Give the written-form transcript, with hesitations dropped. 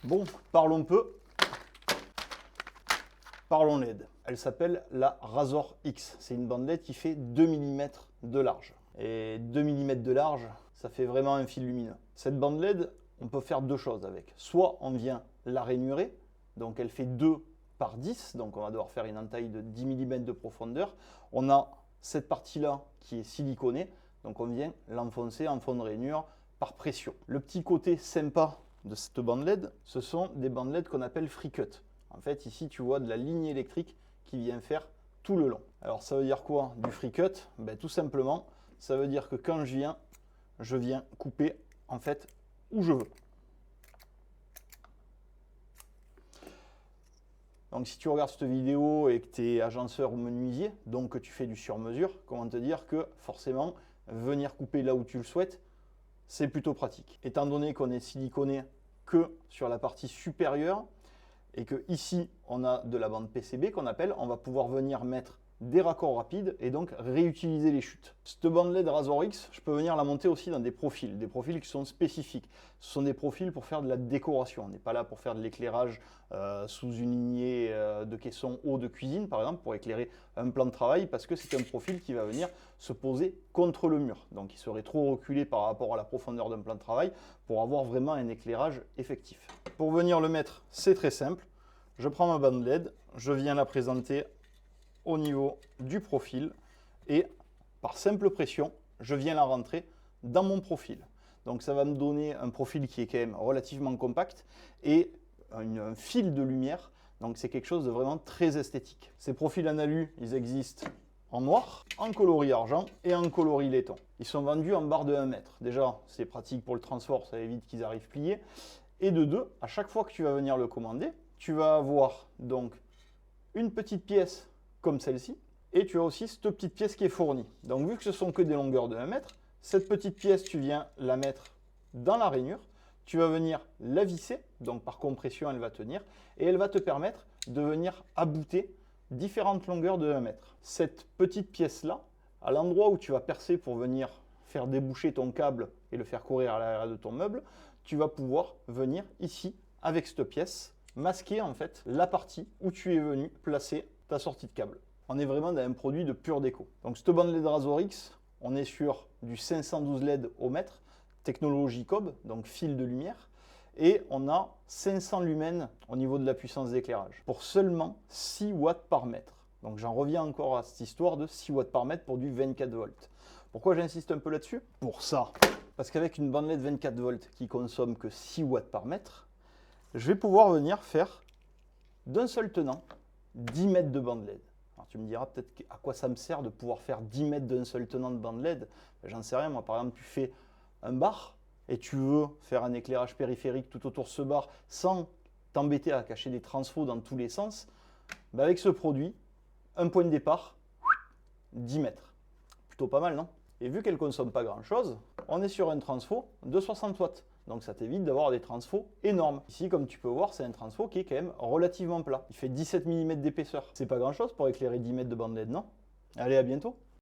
Bon, parlons peu. Parlons LED. Elle s'appelle la Razor X. C'est une bande LED qui fait 2 mm de large. Et 2 mm de large, ça fait vraiment un fil lumineux. Cette bande LED, on peut faire deux choses avec. Soit on vient la rainurer, donc elle fait 2 par 10, donc on va devoir faire une entaille de 10 mm de profondeur. On a cette partie-là qui est siliconée, donc on vient l'enfoncer en fond de rainure par pression. Le petit côté sympa de cette bande LED, ce sont des bandes LED qu'on appelle free cut. En fait, ici, tu vois de la ligne électrique qui vient faire tout le long. Alors, ça veut dire quoi du free cut? Tout simplement, ça veut dire que quand je viens couper, en fait, où je veux. Donc, si tu regardes cette vidéo et que tu es agenceur ou menuisier, donc que tu fais du sur-mesure, comment te dire que forcément, venir couper là où tu le souhaites, c'est plutôt pratique. Étant donné qu'on est siliconé que sur la partie supérieure, et que ici on a de la bande PCB qu'on appelle, on va pouvoir venir mettre des raccords rapides et donc réutiliser les chutes. Cette bande LED Razor X, je peux venir la monter aussi dans des profils qui sont spécifiques. Ce sont des profils pour faire de la décoration. On n'est pas là pour faire de l'éclairage sous une lignée de caisson haut de cuisine, par exemple, pour éclairer un plan de travail, parce que c'est un profil qui va venir se poser contre le mur. Donc il serait trop reculé par rapport à la profondeur d'un plan de travail pour avoir vraiment un éclairage effectif. Pour venir le mettre, c'est très simple. Je prends ma bande LED, je viens la présenter au niveau du profil et par simple pression, je viens la rentrer dans mon profil. Donc ça va me donner un profil qui est quand même relativement compact et un fil de lumière. Donc c'est quelque chose de vraiment très esthétique. Ces profils en alu, ils existent en noir, en coloris argent et en coloris laiton. Ils sont vendus en barre de 1 mètre. Déjà, c'est pratique pour le transport, ça évite qu'ils arrivent pliés. Et de deux, à chaque fois que tu vas venir le commander, tu vas avoir donc une petite pièce comme celle-ci, et tu as aussi cette petite pièce qui est fournie. Donc vu que ce sont que des longueurs de 1 mètre, cette petite pièce, tu viens la mettre dans la rainure, tu vas venir la visser, donc par compression elle va tenir, et elle va te permettre de venir abouter différentes longueurs de 1 mètre. Cette petite pièce-là, à l'endroit où tu vas percer pour venir faire déboucher ton câble et le faire courir à l'arrière de ton meuble, tu vas pouvoir venir ici, avec cette pièce, masquer en fait la partie où tu es venu placer ta sortie de câble. On est vraiment dans un produit de pure déco. Donc cette bande LED Razor X, on est sur du 512 LED au mètre, technologie COB, donc fil de lumière, et on a 500 lumens au niveau de la puissance d'éclairage, pour seulement 6 watts par mètre. Donc j'en reviens encore à cette histoire de 6 watts par mètre pour du 24 volts. Pourquoi j'insiste un peu là-dessus? Pour ça. Parce qu'avec une bande LED 24 volts qui consomme que 6 watts par mètre, je vais pouvoir venir faire d'un seul tenant 10 mètres de bande LED. Alors tu me diras peut-être à quoi ça me sert de pouvoir faire 10 mètres d'un seul tenant de bande LED. J'en sais rien, moi par exemple tu fais un bar et tu veux faire un éclairage périphérique tout autour de ce bar sans t'embêter à cacher des transfos dans tous les sens. Avec ce produit, un point de départ, 10 mètres. Plutôt pas mal, non? Et vu qu'elle ne consomme pas grand chose, on est sur un transfo de 60 watts. Donc ça t'évite d'avoir des transfos énormes. Ici, comme tu peux voir, c'est un transfo qui est quand même relativement plat. Il fait 17 mm d'épaisseur. C'est pas grand chose pour éclairer 10 mètres de bande LED, non? Allez, à bientôt!